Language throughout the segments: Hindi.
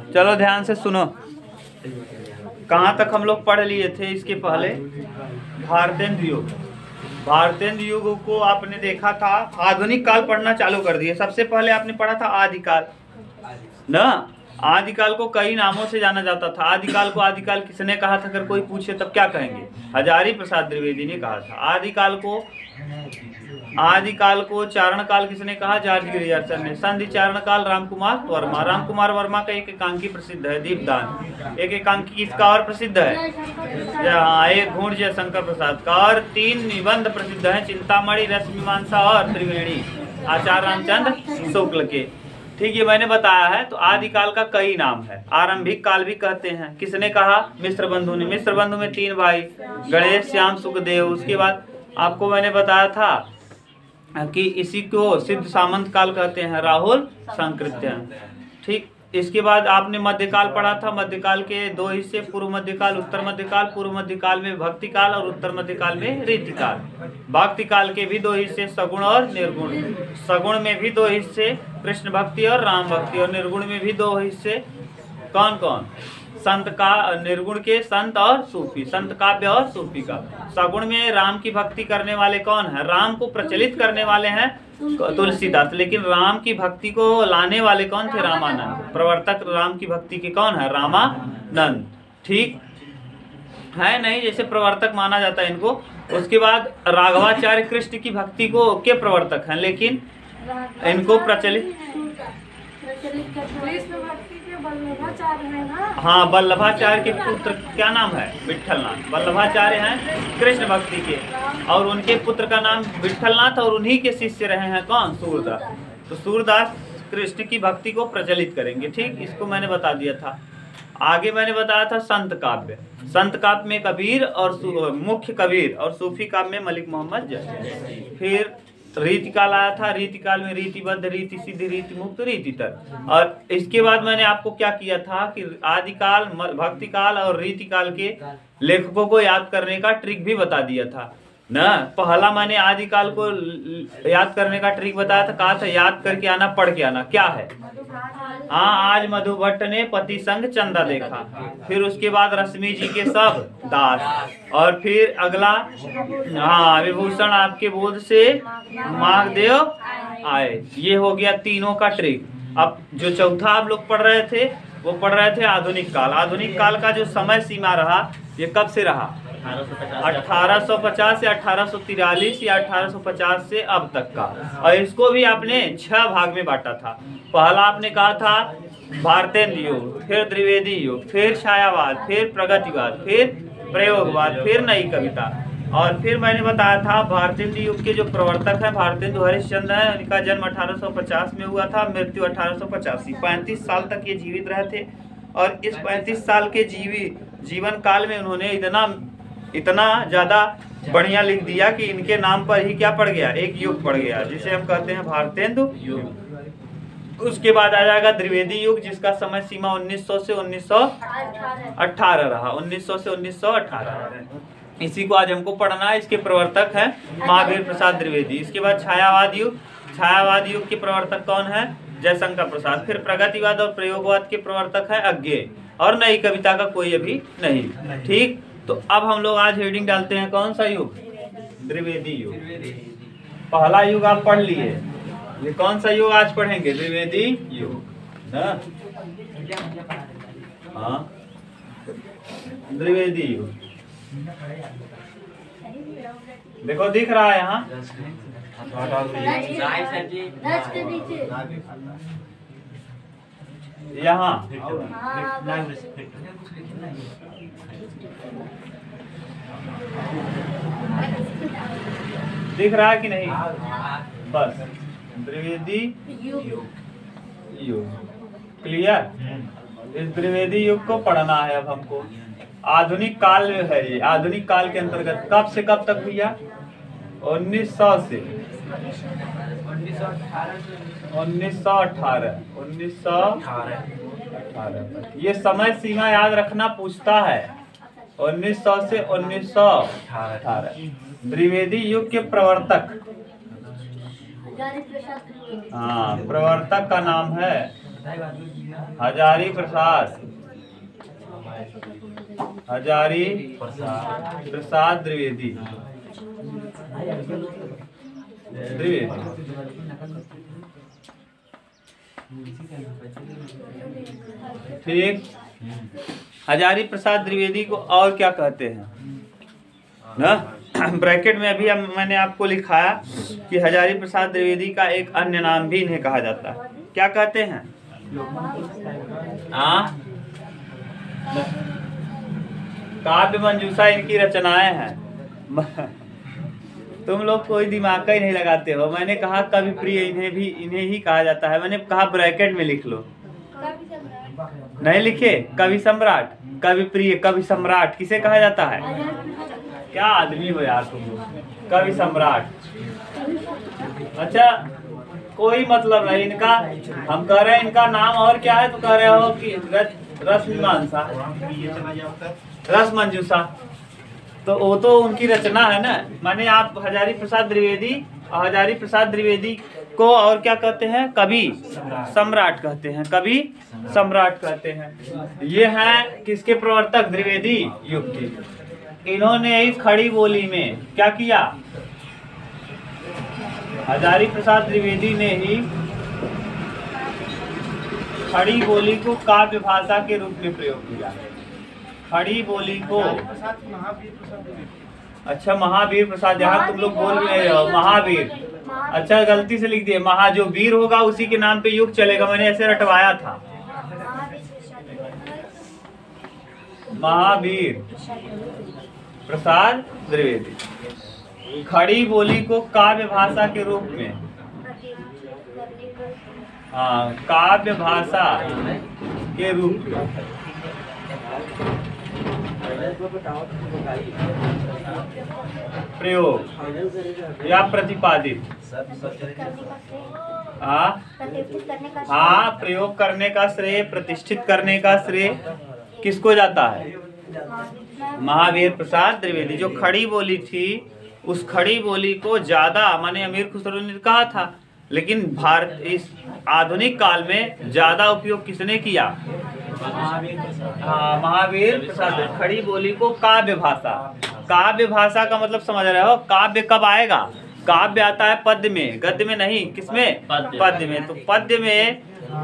चलो ध्यान से सुनो, कहाँ तक हम लोग पढ़ लिए थे इसके पहले। भारतेंद्र युग, भारतेंद्र युग को आपने देखा था। आधुनिक काल पढ़ना चालू कर दिए। सबसे पहले आपने पढ़ा था आदिकाल ना। आदिकाल को कई नामों से जाना जाता था। आदिकाल को आदिकाल किसने कहा था, अगर कोई पूछे तब क्या कहेंगे? हजारी प्रसाद द्विवेदी ने कहा था। आदिकाल को चारण काल किसने कहा? जॉर्ज गिरियार्सन ने। संधि चारण काल रामकुमार वर्मा। रामकुमार वर्मा का एक एकांकी प्रसिद्ध है, दीपदान। एक एकांकी किसका और प्रसिद्ध है? एक घूर्ण जयशंकर प्रसाद का। और 3 निबंध प्रसिद्ध हैं, चिंतामणि, रसमीमांसा और त्रिवेणी, आचार्य रामचंद्र शुक्ल के। ठीक, ये मैंने बताया है। तो आदिकाल का कई नाम है। आरंभिक काल भी कहते हैं। किसने कहा? मिश्र बंधु ने। मिश्र बंधु में 3 भाई, गणेश, श्याम, सुखदेव। उसके बाद आपको मैंने बताया था कि इसी को सिद्ध सामंत काल कहते हैं, राहुल संकृत्य। ठीक, इसके बाद आपने मध्यकाल पढ़ा था। मध्यकाल के 2 हिस्से, पूर्व मध्यकाल, उत्तर मध्यकाल। पूर्व मध्यकाल में भक्ति काल और उत्तर मध्यकाल में रीतिकाल। भक्ति काल के भी 2 हिस्से, सगुण और निर्गुण। सगुण में भी 2 हिस्से, कृष्ण भक्ति और राम भक्ति। और निर्गुण में भी 2 हिस्से, कौन कौन? संत का, निर्गुण के संत और सूफी, संत काव्य और सूफी का। सगुण में राम की भक्ति करने वाले कौन है? राम को प्रचलित करने वाले हैं तुलसीदास। लेकिन राम की भक्ति को लाने वाले कौन थे? रामानंद। प्रवर्तक राम की भक्ति के कौन है? रामानंद। ठीक है, नहीं जैसे प्रवर्तक माना जाता है इनको। उसके बाद राघवाचार्य कृष्ण की भक्ति को के प्रवर्तक हैं, लेकिन इनको प्रचलित हाँ, वल्लभाचार्य के पुत्र क्या नाम है? विट्ठलनाथ। वल्लभाचार्य हैं कृष्ण भक्ति के, और उनके पुत्र का नाम विट्ठलनाथ, और उन्हीं के शिष्य रहे हैं कौन? सूरदास। तो सूरदास कृष्ण की भक्ति को प्रचलित करेंगे। ठीक, इसको मैंने बता दिया था। आगे मैंने बताया था संत काव्य। संत काव्य में कबीर और मुख्य कबीर, और सूफी काव्य में मलिक मोहम्मद जैसी। फिर रीतिकाल आया था। रीतिकाल में रीतिबद्ध, रीति सिद्ध, रीति मुक्त, रीतितर। और इसके बाद मैंने आपको क्या किया था कि आदिकाल, भक्तिकाल और रीतिकाल के लेखकों को याद करने का ट्रिक भी बता दिया था ना। पहला मैंने आदिकाल को याद करने का ट्रिक बताया था, कहा था याद करके आना, पढ़ के आना। क्या है? हाँ, आज मधु भट्ट ने पति संग चंदा देखा। फिर उसके बाद रश्मि जी के सब दास। और फिर अगला, हाँ, विभूषण आपके बोध से माघदेव आए। ये हो गया तीनों का ट्रिक। अब जो चौथा आप लोग पढ़ रहे थे, वो पढ़ रहे थे आधुनिक काल। आधुनिक काल का जो समय सीमा रहा, ये कब से रहा? 1850 से 1843 या 1850 से अब तक का। और इसको भी आपने 6 भाग में बांटा था। पहला आपने कहा था भारतेंद्र युग, फिर द्विवेदी युग, फिर छायावाद, फिर प्रगतिवाद, फिर प्रयोगवाद, फिर नई कविता। और फिर मैंने बताया था भारतेंद्र युग के जो प्रवर्तक हैं भारतेंदु हरिश्चंद्र हैं। उनका जन्म 1850 में हुआ था, मृत्यु 1885। 35 साल तक ये जीवित रहे थे। और इस 35 साल के जीवन काल में उन्होंने इतना ज़्यादा बढ़िया लिख दिया कि इनके नाम पर ही क्या पड़ गया? एक युग पड़ गया, जिसे हम कहते हैं भारतेंदु युग। उसके बाद आ जाएगा द्विवेदी युग, जिसका समय सीमा 1900 से 1918 रहा। 1900 से 1918। इसी को आज हमको पढ़ना है। इसके प्रवर्तक हैं महावीर प्रसाद द्विवेदी। इसके बाद छायावाद युग। छायावाद युग के प्रवर्तक कौन है? जयशंकर प्रसाद। फिर प्रगतिवाद और प्रयोगवाद के प्रवर्तक है अज्ञे। और नई कविता का कोई अभी नहीं। ठीक, तो अब हम लोग आज हेडिंग डालते हैं कौन सा युग? द्विवेदी युग। पहला युग आप पढ़ लिए, ये कौन सा युग आज पढ़ेंगे? द्विवेदी युग ना। हाँ, द्विवेदी युग। देखो दिख रहा है यहाँ, यहाँ दिख रहा है कि नहीं? बस द्विवेदी युग क्लियर। इस द्विवेदी युग को पढ़ना है अब हमको। आधुनिक काल में है ये। आधुनिक काल के अंतर्गत कब से कब तक भैया? 1900 से 1918। ये समय सीमा याद रखना पूछता है। 1900 से 1918। द्विवेदी युग के प्रवर्तक, हाँ, प्रवर्तक का नाम है हजारी प्रसाद द्विवेदी। ठीक, हजारी प्रसाद द्विवेदी को और क्या कहते हैं ना? ब्रैकेट में अभी मैंने आपको लिखाया कि हजारी प्रसाद द्विवेदी का एक अन्य नाम भी इन्हें कहा जाता है। क्या कहते हैं? काव्य मंजूषा इनकी रचनाएं हैं। तुम लोग कोई दिमाग का ही नहीं लगाते हो। मैंने कहा कवि प्रिय इन्हें ही कहा जाता है। मैंने कहा ब्रैकेट में लिख लो, नहीं लिखे? कवि सम्राट, कवि प्रिय, कवि सम्राट किसे कहा जाता है? क्या आदमी हो यार तुम लोग, कवि सम्राट। अच्छा, कोई मतलब नहीं इनका। हम कह रहे हैं इनका नाम और क्या है, तो कह रहे हो कि रस मीमांसा, रस मंजूषा। तो वो तो उनकी रचना है ना। माने आप हजारी प्रसाद द्विवेदी को और क्या कहते हैं? कवि सम्राट कहते हैं, कवि सम्राट कहते हैं। ये हैं किसके प्रवर्तक? द्विवेदी युग के। इन्होंने इस खड़ी बोली में क्या किया? हजारी प्रसाद द्विवेदी ने ही खड़ी बोली को काव्य भाषा के रूप में प्रयोग किया। खड़ी बोली को, अच्छा महावीर प्रसाद, यहाँ तुम लोग बोल भी नहीं रहे हो महावीर। अच्छा, गलती से लिख दिए महा, जो वीर होगा उसी के नाम पे युग चलेगा। मैंने ऐसे रटवाया था, महावीर प्रसाद द्विवेदी। खड़ी बोली को काव्य भाषा के रूप में, हाँ, काव्य भाषा के रूप में प्रयोग या प्रतिपादित, हाँ, प्रयोग करने का श्रेय, प्रतिष्ठित करने का श्रेय किसको जाता है? महावीर प्रसाद द्विवेदी। जो खड़ी बोली थी, उस खड़ी बोली को ज्यादा माने अमीर खुसरो ने कहा था, लेकिन भारत इस आधुनिक काल में ज्यादा उपयोग किसने किया? हाँ, महावीर प्रसाद। खड़ी बोली को काव्य भाषा, काव्य भाषा का मतलब समझ रहे हो? काव्य कब आएगा? काव्य आता है पद्य में, गद्य में नहीं। किसमें? पद्य में। तो पद्य में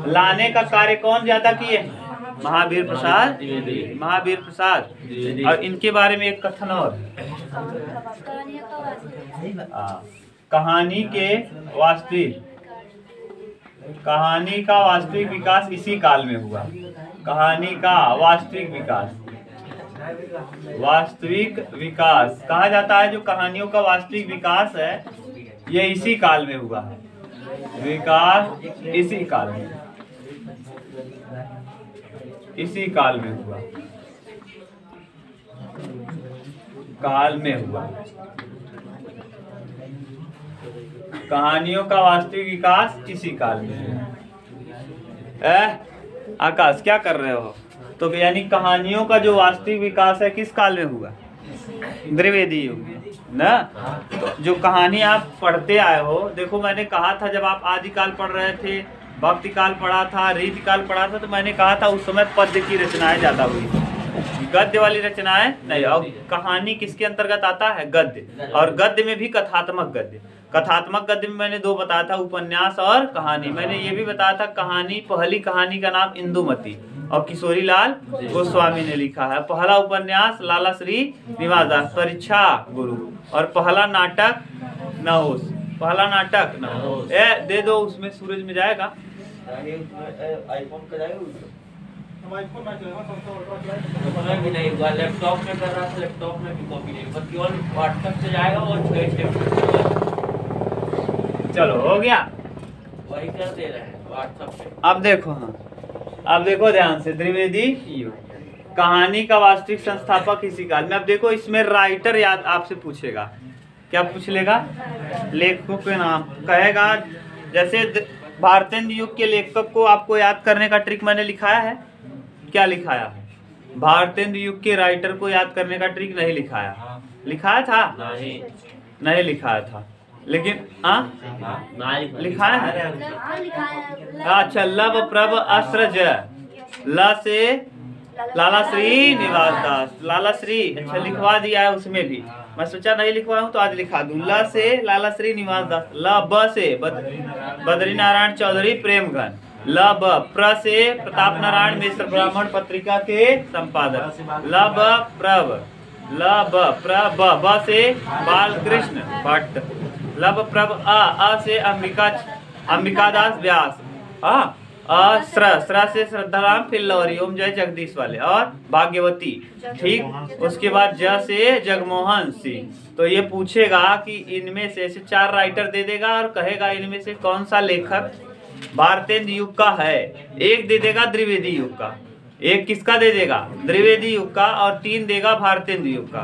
लाने का कार्य कौन ज्यादा किए? महावीर प्रसाद, महावीर प्रसाद। और इनके बारे में एक कथन और, कहानी का वास्तविक विकास इसी काल में हुआ। कहानी का वास्तविक विकास कहा जाता है। जो कहानियों का वास्तविक विकास है, ये इसी काल में हुआ है। विकास इसी काल में हुआ, कहानियों का वास्तविक विकास इसी काल में। आकाश क्या कर रहे हो? तो यानी कहानियों का जो वास्तविक विकास है किस काल में हुआ? द्विवेदी युग में ना। तो जो कहानी आप पढ़ते आए हो, देखो मैंने कहा था जब आप आदिकाल पढ़ रहे थे, भक्ति काल पढ़ा था, रीतिकाल पढ़ा था, तो मैंने कहा था उस समय पद्य की रचनाएं ज्यादा हुई, गद्य वाली रचनाएं नहीं। और कहानी किसके अंतर्गत आता है? गद्य। और गद्य में भी कथात्मक गद्य। कथात्मक गद्य में मैंने दो बताया था, उपन्यास और कहानी। मैंने ये भी बताया था कहानी, पहली कहानी का नाम इंदुमती और किशोरी लाल गोस्वामी ने लिखा है। पहला उपन्यास लाला श्री निवास दास, परीक्षा गुरु। और पहला नाटक नहोश, पहला नाटक नहोश। दे दो, उसमें सूरज में जाएगा। आईफोन का जाएगा, भी नहीं हुआ। लैपटॉप में कर रहा था, लैपटॉप में भी कॉपी नहीं, बस केवल व्हाट्सएप से जाएगा और चलो हो गया, वही कर दे रहे हैं व्हाट्सएप पे। अब देखो, हाँ अब देखो ध्यान से, द्विवेदी कहानी का वास्तविक संस्थापक इसी काल में। अब देखो इसमें राइटर याद आपसे पूछेगा, क्या पूछ लेगा? लेखकों के नाम कहेगा। जैसे भारतेंद्र युग के लेखक को आपको याद करने का ट्रिक मैंने लिखाया है। क्या लिखाया? भारतेंद्र युग के राइटर को याद करने का ट्रिक नहीं लिखाया। लिखाया था? नहीं लिखाया था। लेकिन लिखा है। अच्छा, लब प्रभ अस्रज, ल से लाला श्री निवास दास, लाला श्री अच्छा लिखवा दिया है उसमें भी, मैं सोचा नहीं लिखवाऊं तो आज लिखा दूं। ल से लाला श्री निवास दास, ल ब से बद्री नारायण चौधरी प्रेमघन, ल ब प्र से प्रताप नारायण मिश्र ब्राह्मण पत्रिका के संपादक, ल ब प्रभ, ल ब प्रभ, ब से बालकृष्ण भट्ट, ल ब प्रभ, अ से अंबिका दास व्यास, श्रा से श्रद्धाराम फिर लवरी ओम जय जगदीश वाले और भाग्यवती। ठीक, उसके बाद ज से जगमोहन सिंह। तो ये पूछेगा कि इनमें से 4 राइटर दे देगा और कहेगा इनमें से कौन सा लेखक भारतेंद्र युग का है। एक दे देगा द्विवेदी युग का, एक किसका दे देगा द्विवेदी युग का, और 3 देगा भारतेंद्र युग का।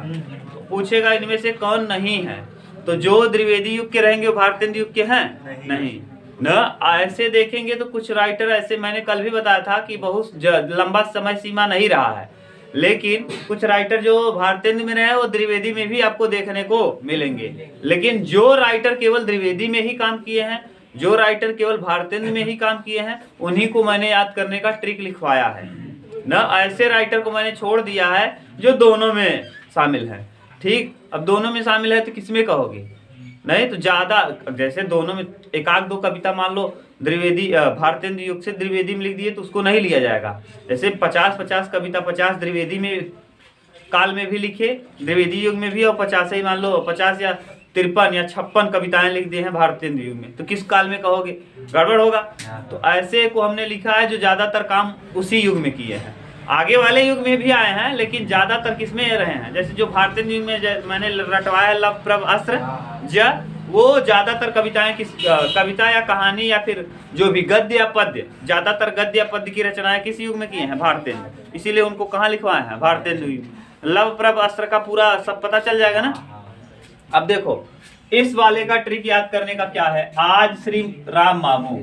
तो पूछेगा इनमें से कौन नहीं है, तो जो द्विवेदी युग के रहेंगे वो भारतेंद्र युग के हैं नहीं न। ऐसे देखेंगे तो कुछ राइटर ऐसे, मैंने कल भी बताया था कि बहुत लंबा समय सीमा नहीं रहा है, लेकिन कुछ राइटर जो भारतेंद्र में रहे वो द्विवेदी में भी आपको देखने को मिलेंगे। लेकिन जो राइटर केवल द्विवेदी में ही काम किए हैं, जो राइटर केवल भारतेंद्र में ही काम किए हैं, उन्हीं को मैंने याद करने का ट्रिक लिखवाया है न। ऐसे राइटर को मैंने छोड़ दिया है जो दोनों में शामिल है। ठीक, अब दोनों में शामिल है तो किसमें कहोगे, नहीं तो ज्यादा, जैसे दोनों में 1-2 कविता मान लो द्विवेदी भारतेंद्र युग से द्विवेदी में लिख दिए तो उसको नहीं लिया जाएगा। जैसे 50 कविता 50 द्विवेदी में काल में भी लिखे, द्विवेदी युग में भी, और 50 ही मान लो 50 या 53 या 56 कविताएं लिख दी हैं भारतेंद्र युग में, तो किस काल में कहोगे, गड़बड़ होगा। तो ऐसे को हमने लिखा है जो ज्यादातर काम उसी युग में किए हैं। आगे वाले युग में भी आए हैं लेकिन ज्यादातर किसमें रहे हैं, जैसे जो भारतेंद्र युग में मैंने रटवाया लब प्रभ अस्त्र ज, वो ज्यादातर कविताएं कविता या कहानी या फिर जो भी गद्य या पद्य, ज्यादातर गद्य या पद्य की रचनाएं किस युग में की हैं, भारतेंद्र, इसीलिए उनको कहाँ लिखवाए हैं, भारतेंद्र युग। लव प्रभ अस्त्र का पूरा सब पता चल जाएगा ना। अब देखो इस वाले का ट्रिक याद करने का क्या है, आज श्री राम मामू,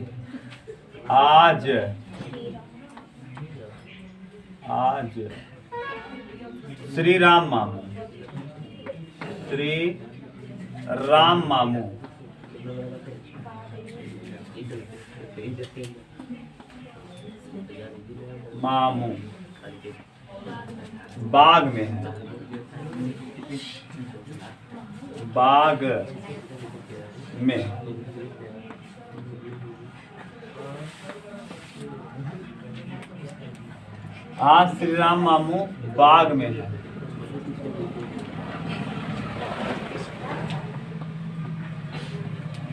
आज श्री राम मामू, श्री राम मामू मामू बाग में है, बाग में, आज श्री राम मामू बाग में है।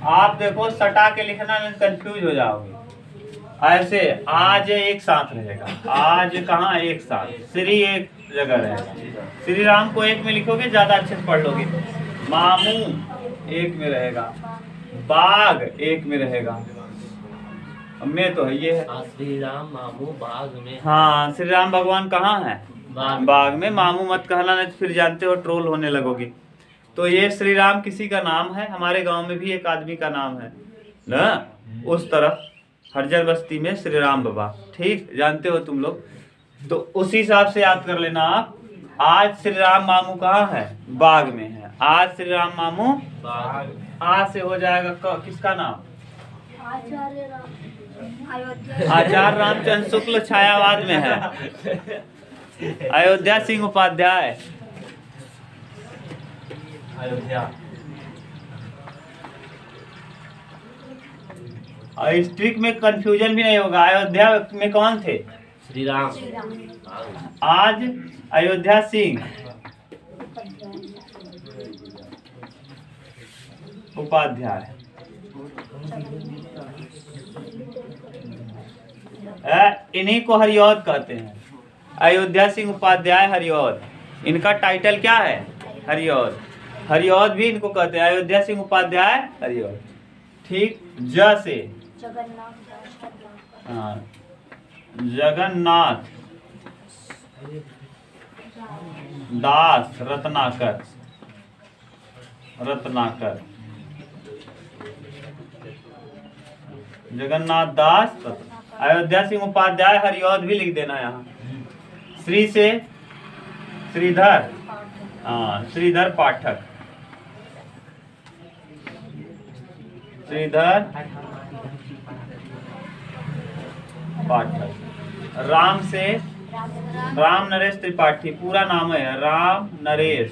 आप देखो सटा के लिखना में कंफ्यूज हो जाओगे। ऐसे आज एक साथ रहेगा, आज कहाँ एक साथ, श्री एक जगह रहेगा, श्री राम को एक में लिखोगे ज्यादा अच्छे से पढ़ लोगे। मामू एक में रहेगा, बाग एक में रहेगा, में तो है ये है श्री राम मामू बाग में। हाँ, श्री राम भगवान कहाँ है, बाग में। मामू मत कहना नहीं तो फिर जानते हो ट्रोल होने लगोगे। तो ये श्री राम किसी का नाम है, हमारे गांव में भी एक आदमी का नाम है ना, उस तरफ हरजर बस्ती में श्री राम बाबा, ठीक जानते हो तुम लोग। तो उसी हिसाब से याद कर लेना आप। आज श्री राम मामू कहाँ है, बाग में है। आज श्री राम मामू बाग, आज से हो जाएगा किसका नाम, आचार्य रामचंद्र शुक्ल छायावाद में है, अयोध्या सिंह उपाध्याय, अयोध्या। और इस ट्रिक में कंफ्यूजन भी नहीं होगा। अयोध्या में कौन थे, श्री राम। आज अयोध्या सिंह उपाध्याय, इन्हीं को हरिऔध कहते हैं, अयोध्या सिंह उपाध्याय हरिऔध। इनका टाइटल क्या है, हरिऔध, हरिऔध भी इनको कहते हैं, अयोध्या सिंह उपाध्याय हरिऔध। ठीक, ज से जगन्नाथ दास रत्नाकर, रत्नाकर, जगन्नाथ दास अयोध्या सिंह उपाध्याय हरिऔध भी लिख देना यहाँ। श्री से श्रीधर, श्रीधर पाठक, श्रीधर पाठक। राम से राम नरेश त्रिपाठी, पूरा नाम है राम नरेश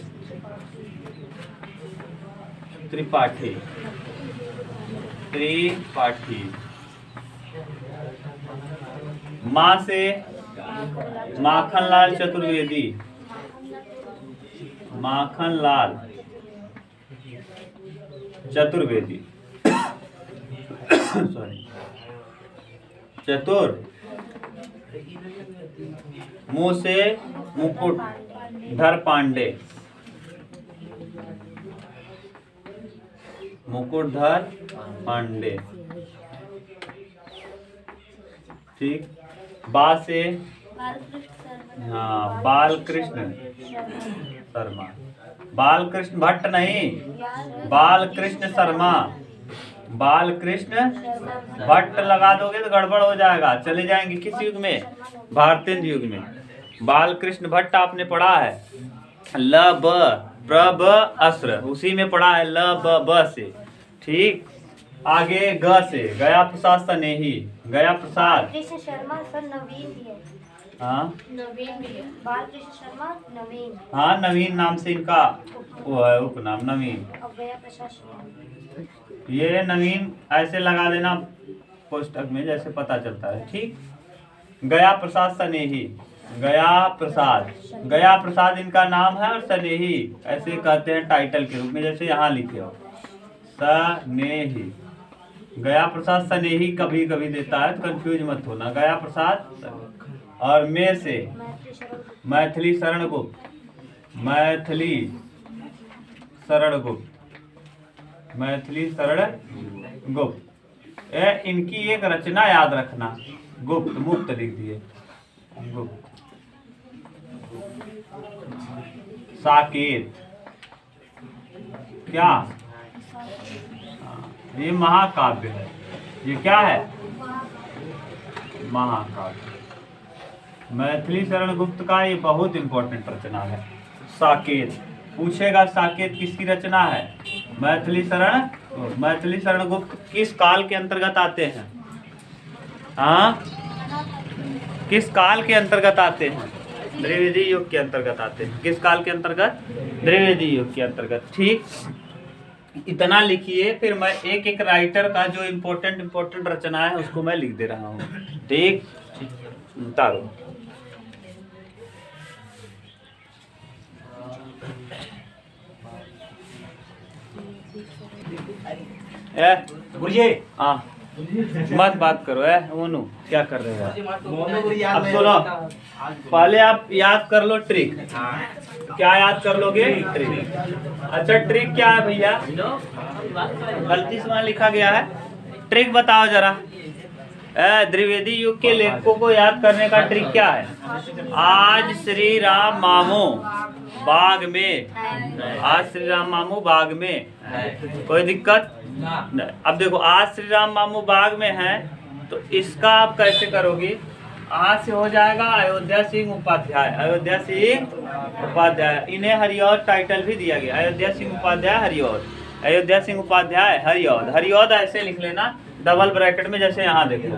त्रिपाठी। माँ से माखनलाल चतुर्वेदी, माखनलाल चतुर्वेदी सॉरी चतुर। मुंह से मुकुटधर पांडे, मुकुटधर पांडे। ठीक। बा से हाँ बालकृष्ण शर्मा, बालकृष्ण भट्ट नहीं, बालकृष्ण शर्मा। बालकृष्ण भट्ट लगा दोगे तो गड़बड़ हो जाएगा, चले जाएंगे किस युग में, भारतीय युग में। बालकृष्ण भट्ट आपने पढ़ा है, ल ब प्र ब अस्र, उसी में पढ़ा है ल ब ब से। ठीक। आगे ग से गया प्रसाद स्नेही, गया प्रसाद कृष्ण शर्मा सर नवीन भी है। हाँ नवीन भी है, बालकृष्ण शर्मा नवीन। हाँ नवीन नाम से इनका वो है उपनाम नवीन। और गया प्रशासन, ये नवीन ऐसे लगा देना पुस्तक में जैसे पता चलता है। ठीक। गया प्रसाद स्नेही, गया प्रसाद, गया प्रसाद इनका नाम है और स्नेही ऐसे कहते हैं टाइटल के रूप में, जैसे यहाँ लिखे हो स्नेही। गया प्रसाद स्नेही कभी कभी देता है तो कंफ्यूज मत होना। गया प्रसाद और में से मैथिली शरण गुप्त, मैथिली शरण गुप्त, मैथिली शरण गुप्त। इनकी एक रचना याद रखना, गुप्त मुक्त लिख दिए, गुप्त। साकेत क्या, ये महाकाव्य है, ये क्या है महाकाव्य। मैथिली शरण गुप्त का ये बहुत इंपॉर्टेंट रचना है। साकेत पूछेगा, साकेत किसकी रचना है, मैथिली शरण, मैथिली शरण गुप्त किस काल के अंतर्गत आते हैं, हाँ किस काल के अंतर्गत आते हैं, द्विवेदी युग के अंतर्गत आते हैं। किस काल के अंतर्गत, द्विवेदी युग के अंतर्गत। ठीक। इतना लिखिए, फिर मैं एक एक राइटर का जो इम्पोर्टेंट रचना है उसको मैं लिख दे रहा हूँ। ठीक। उतारो। हाँ मत बात करो मोनू, क्या कर रहे हो। अब सुनो, पहले आप याद कर लो ट्रिक। क्या याद कर लोगे, ट्रिक। अच्छा ट्रिक क्या है भैया, गलती से वहाँ लिखा गया है, ट्रिक बताओ जरा। द्विवेदी युग के लेखकों को याद करने का ट्रिक क्या है। आज श्री राम मामू बाग में, आज श्री राम मामू बाग में, कोई दिक्कत नहीं। अब देखो आज श्री राम मामू बाग में है तो इसका आप कैसे करोगे, आज से हो जाएगा अयोध्या सिंह उपाध्याय, अयोध्या सिंह उपाध्याय। इन्हें हरिऔध टाइटल भी दिया गया, अयोध्या सिंह उपाध्याय हरिऔध, अयोध्या सिंह उपाध्याय हरिऔध। हरिऔध ऐसे लिख लेना डबल ब्रैकेट में, जैसे यहाँ देखो।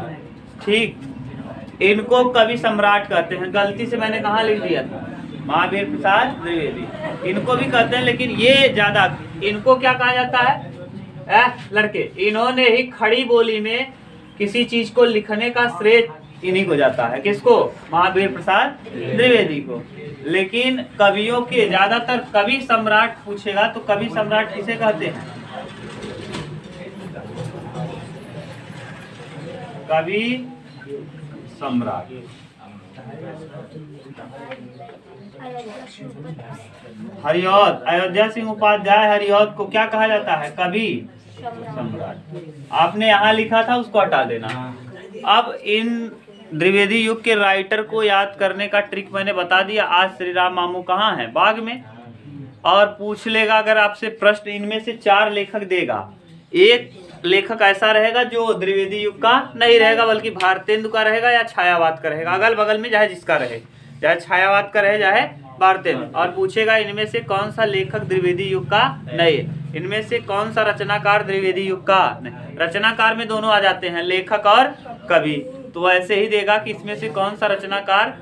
ठीक। इनको कवि सम्राट कहते हैं, गलती से मैंने कहाँ लिख दिया था, महावीर प्रसाद द्विवेदी। इनको भी कहते हैं, लेकिन ये ज्यादा, इनको क्या कहा जाता है लड़के, इन्होंने ही खड़ी बोली में किसी चीज को लिखने का श्रेय इन्हीं को जाता है। किसको, महावीर प्रसाद द्विवेदी को। लेकिन कवियों के ज्यादातर कवि सम्राट पूछेगा तो कवि सम्राट किसे कहते हैं, कवि सम्राट। हरिऔध, अयोध्या सिंह उपाध्याय हरिऔध को क्या कहा जाता है, कवि सम्राट। आपने यहाँ लिखा था उसको हटा देना। अब इन द्विवेदी युग के राइटर को याद करने का ट्रिक मैंने बता दिया। आज श्री राम मामू कहाँ है, बाग में। और पूछ लेगा अगर आपसे प्रश्न, इनमें से 4 लेखक देगा। एक लेखक ऐसा रहेगा जो द्विवेदी युग का नहीं रहेगा बल्कि भारतेंदु का रहेगा या छायावाद का रहेगा, अगल बगल में चाहे जिसका रहे, चाहे छायावाद का रहे चाहे भारतेंदु। और पूछेगा इनमें से कौन सा लेखक द्विवेदी युग का नहीं है। इनमें से कौन सा रचनाकार द्विवेदी युग का नहीं, रचनाकार में दोनों आ जाते हैं, लेखक और कवि। तो ऐसे ही देगा कि इसमें से कौन सा रचनाकार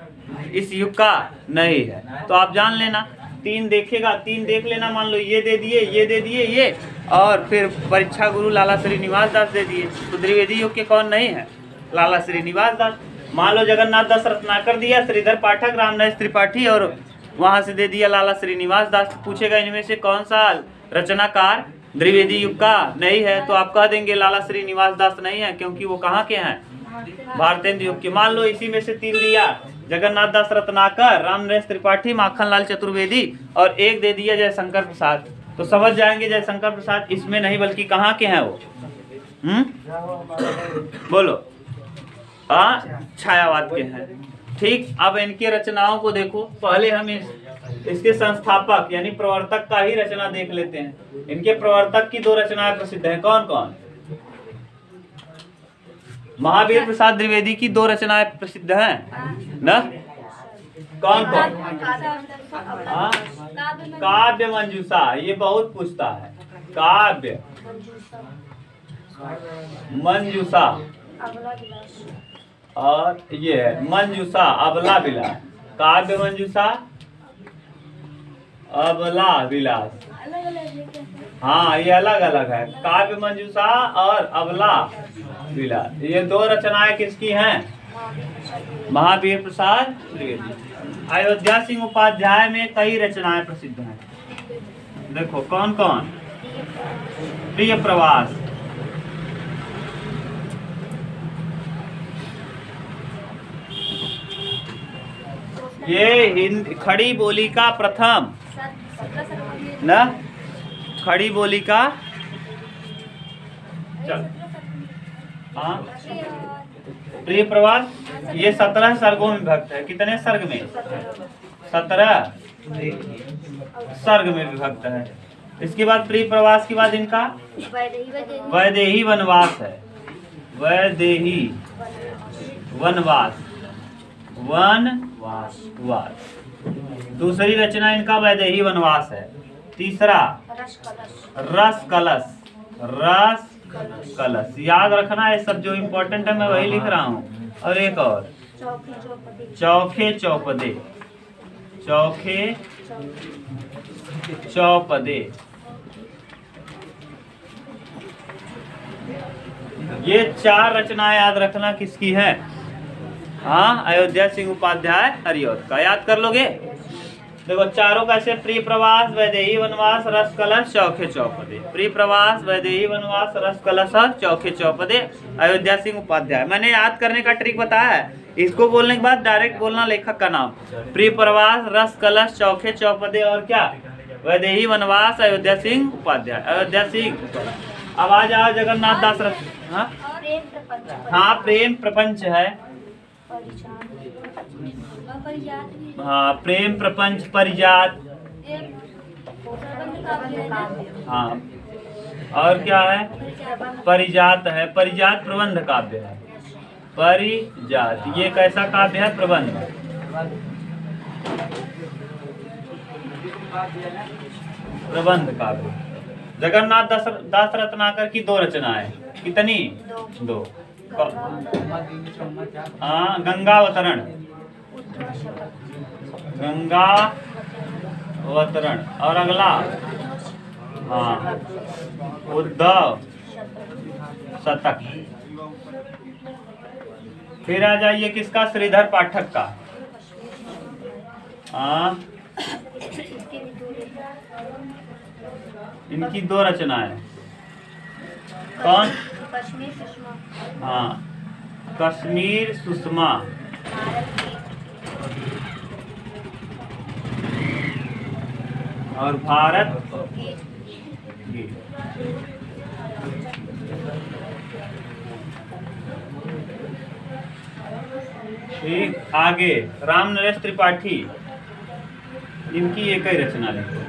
इस युग का नहीं है। तो आप जान लेना, 3 देखेगा, 3 देख लेना। मान लो ये दे दिए, ये दे दिए, ये, और फिर परीक्षा गुरु लाला श्रीनिवास दास दे दिए। तो द्विवेदी युग के कौन नहीं है? लाला श्रीनिवास दास। मान लो जगन्नाथ दास रत्नाकर दिया, श्रीधर पाठक, रामनरेश त्रिपाठी, और वहां से दे दिया लाला श्रीनिवास दास। पूछेगा इनमें से कौन सा रचनाकार द्विवेदी युग का नहीं है, तो आप कह देंगे लाला श्रीनिवास दास नहीं है, क्योंकि वो कहाँ के हैं? भारतेंद्र युग के। मान लो इसी में से 3 दिया, जगन्नाथ दास रत्नाकर, रामनरेश त्रिपाठी, माखनलाल चतुर्वेदी, और 1 दे दिया जयशंकर प्रसाद। तो समझ जाएंगे जयशंकर प्रसाद इसमें नहीं बल्कि कहाँ के हैं वो? बोलो। छायावाद के हैं। ठीक, अब इनके रचनाओं को देखो। पहले हम इसके संस्थापक यानी प्रवर्तक का ही रचना देख लेते हैं। इनके प्रवर्तक की 2 रचनाएं प्रसिद्ध हैं। कौन कौन? महावीर प्रसाद द्विवेदी की 2 रचनाएं प्रसिद्ध हैं ना? कौन कौन? काव्य मंजूषा, ये बहुत पूछता है। काव्य मंजूषा और ये है मंजूषा अबला विलास। काव्य मंजूषा, अबला विलास। हाँ, ये अलग अलग है। काव्य मंजूषा और अबला विलास, ये 2 रचनाएं किसकी हैं? महावीर प्रसाद द्विवेदी। अयोध्या सिंह उपाध्याय में कई रचनाएं प्रसिद्ध हैं। देखो कौन कौन? प्रिय प्रवास, ये खड़ी बोली का प्रथम ना, खड़ी बोली का हाँ, प्रिय प्रवास, ये 17 सर्गों में विभक्त है। कितने सर्ग में? 17 सर्ग में विभक्त है। इसके बाद प्रिय प्रवास के बाद इनका वैदेही वनवास है। वैदेही वनवास, वनवास। दूसरी रचना इनका वैदेही वनवास है। तीसरा रस कलश। रस कलश याद रखना है, सब जो इम्पोर्टेंट है मैं वही लिख रहा हूँ। और एक और चौखे चौपदे। चौखे चौपदे, ये 4 रचनाएं याद रखना किसकी है? हाँ, अयोध्या सिंह उपाध्याय हरिऔध का। याद कर लोगे? देखो चारों कैसे? प्रिय प्रवास, वैदेही वनवास, रस कलश, चौखे चौपदे। प्रिय प्रवास, वैदेही वनवास, रस कलश और चौखे चौपदे, अयोध्या सिंह उपाध्याय। मैंने याद करने का ट्रिक बताया है। इसको बोलने के बाद डायरेक्ट बोलना लेखक का नाम। प्रिय प्रवास, रस कलश, चौखे चौपदे और क्या? वैदेही वनवास, अयोध्या सिंह उपाध्याय। अयोध्या सिंह। अब आ जाओ जगन्नाथ दास रत्नाकर। हाँ, प्रेम प्रपंच है। हाँ, प्रेम प्रपंच, परिजात। हाँ, और क्या है? परिजात है। परिजात प्रबंध काव्य है। परिजात ये कैसा काव्य है? प्रबंध। प्रबंध काव्य। जगन्नाथ दास रत्नाकर की 2 रचनाएं। कितनी? 2। हाँ, गंगावतरण। गंगावतरण और अगला हाँ उद्धव शतक। फिर आ जाइए किसका? श्रीधर पाठक का। हाँ, इनकी 2 रचनाएं। कौन? हाँ, कश्मीर सुषमा और भारत की। ठीक, आगे रामनरेश त्रिपाठी, इनकी एक ही रचना लिखो।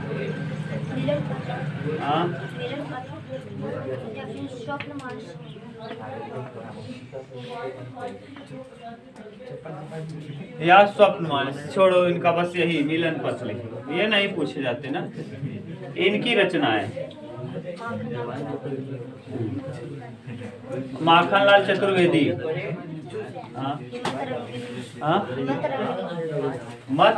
हाँ, या स्वप्न मानस। छोड़ो इनका, बस यही मिलन पथ लिखो, ये नहीं पूछे जाते ना। इनकी रचनाएं माखनलाल चतुर्वेदी। हाँ हाँ मत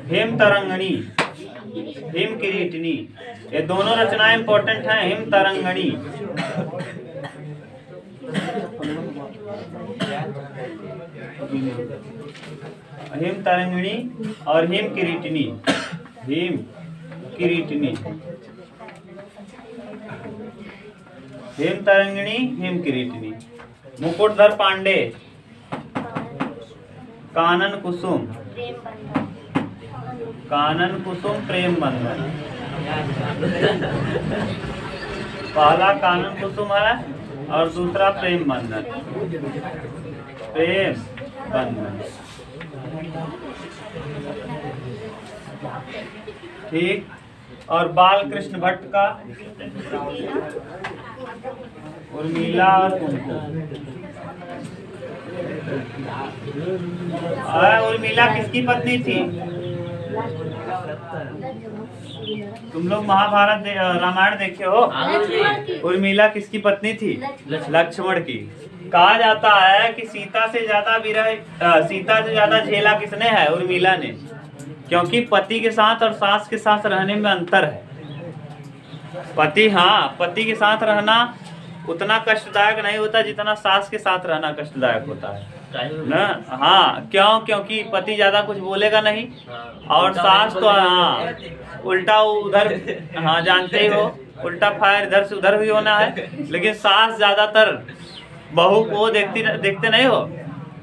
हेम तरंगणी, हिम किरीटनी, ये दोनों रचनाएं इंपॉर्टेंट हैं। हिम तरंगणी, हिम तरंगिणी और हिम किरीटनी। हिम किरीटनी, हिम तरंगिणी, हिम किरीटनी। मुकुटधर पांडे, कानन कुसुम, कानन कुसुम प्रेम बंधन। पहला कानन कुसुम है और दूसरा प्रेम बंधन। प्रेम बंधन, ठीक। और बाल कृष्ण भट्ट का उर्मिला और कुमकुम। उर्मिला किसकी पत्नी थी? तुम लोग महाभारत रामायण देखे हो? उर्मिला किसकी पत्नी थी? लक्ष्मण की। कहा जाता है कि सीता से ज्यादा झेला किसने है? उर्मिला ने। क्योंकि पति के साथ और सास के साथ रहने में अंतर है। पति के साथ रहना उतना कष्टदायक नहीं होता जितना सास के साथ रहना कष्टदायक होता है ना। हाँ, क्यों? क्योंकि पति ज्यादा कुछ बोलेगा नहीं और सास तो उल्टा उधर, जानते ही हो, उल्टा फायर इधर से उधर भी होना है। लेकिन सास ज्यादातर बहू को देखते नहीं हो।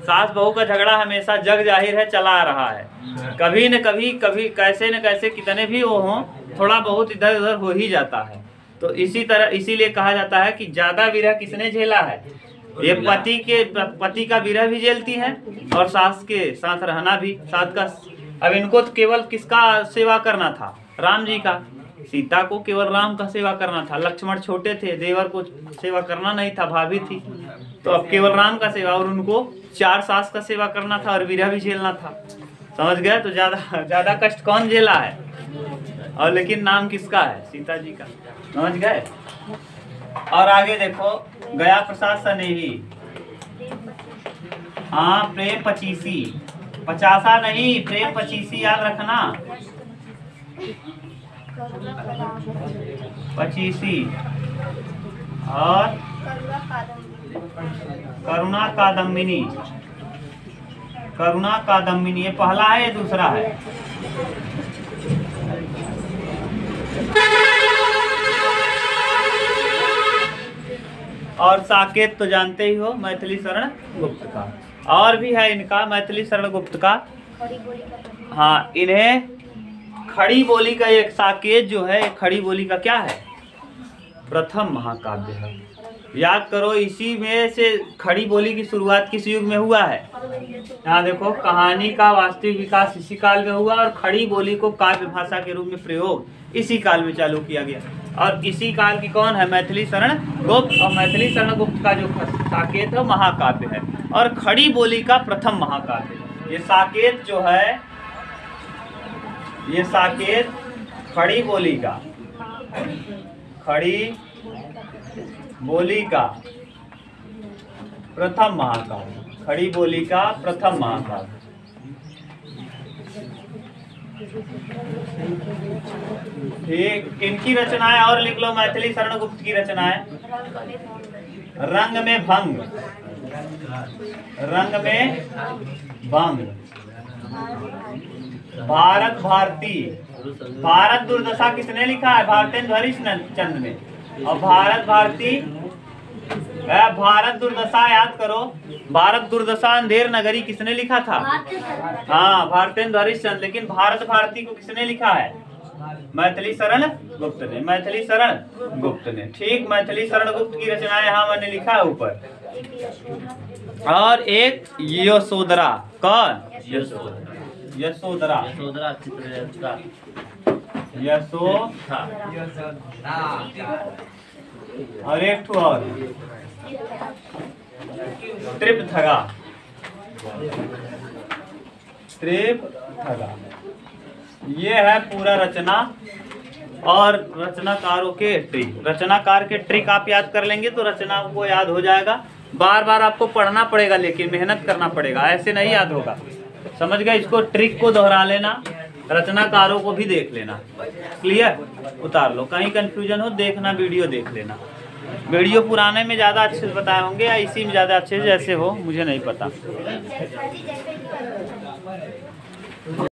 सास बहू का झगड़ा हमेशा जग जाहिर है चला आ रहा है। कभी न कभी कैसे न कैसे कितने भी वो हों, थोड़ा बहुत इधर उधर हो ही जाता है। तो इसीलिए कहा जाता है कि ज्यादा विरह किसने झेला है? ये पति का विरह भी झेलती है और सास के साथ रहना भी साथ का। अब इनको तो केवल किसका सेवा करना था? राम जी का। सीता को केवल राम का सेवा करना था। लक्ष्मण छोटे थे, देवर को सेवा करना नहीं था, भाभी थी, तो अब केवल राम का सेवा। और उनको 4 सास का सेवा करना था और विरह भी झेलना था। समझ गए? तो ज्यादा कष्ट कौन झेला है? और लेकिन नाम किसका है? सीता जी का। समझ गए? और आगे देखो, गया प्रसाद स्नेही। हाँ, प्रेम 25, 50 नहीं, प्रेम 25 याद रखना। 25 और करुणा कादम्बिनी। करुणा कादम्बिनी, ये पहला है, ये दूसरा है। और साकेत तो जानते ही हो, मैथिली शरण गुप्त का। और भी है इनका, मैथिली शरण गुप्त का। हाँ, इन्हें खड़ी बोली का एक साकेत जो है, खड़ी बोली का क्या है? प्रथम महाकाव्य है। याद करो, इसी में से खड़ी बोली की शुरुआत किस युग में हुआ है? यहाँ देखो, कहानी का वास्तविक विकास इसी काल में हुआ और खड़ी बोली को काव्य भाषा के रूप में प्रयोग इसी काल में चालू किया गया। और इसी काल की कौन है? मैथिली शरण गुप्त। और मैथिली शरण गुप्त का जो साकेत है महाकाव्य है और खड़ी बोली का प्रथम महाकाव्य। ये साकेत जो है, ये साकेत खड़ी बोली का, खड़ी बोली का प्रथम महाकाव्य। खड़ी बोली का प्रथम महाकाव्य। ठीक, इनकी रचनाएं और लिख लो। मैथिली शरण गुप्त की रचनाएं। रंग में भंग, रंग में भंग, भारत भारती। भारत दुर्दशा किसने लिखा है? भारतेंदु हरिश्चंद्र ने। और भारत भारती, भारत दुर्दशा याद करो। भारत दुर्दशा अंधेर नगरी किसने लिखा था? हाँ, भारतेंदु हरिश्चंद्र। लेकिन भारत भारती को किसने लिखा है? मैथिली शरण गुप्त ने। मैथिली शरण गुप्त ने। ठीक, मैथिली शरण गुप्त की रचनाएं यहाँ मैंने लिखा है ऊपर। और एक यशोधरा। कौन? यशोधरा। और एक ठो और त्रिपथगा। ये है पूरा रचना और रचनाकारों के ट्रिक। रचनाकार के ट्रिक आप याद कर लेंगे तो रचना को याद हो जाएगा। बार बार आपको पढ़ना पड़ेगा, लेकिन मेहनत करना पड़ेगा, ऐसे नहीं याद होगा। समझ गए? इसको ट्रिक को दोहरा लेना, रचनाकारों को भी देख लेना। क्लियर? उतार लो, कहीं कंफ्यूजन हो देखना, वीडियो देख लेना। वीडियो पुराने में ज़्यादा अच्छे से बताए होंगे या इसी में ज़्यादा अच्छे से, जैसे हो मुझे नहीं पता।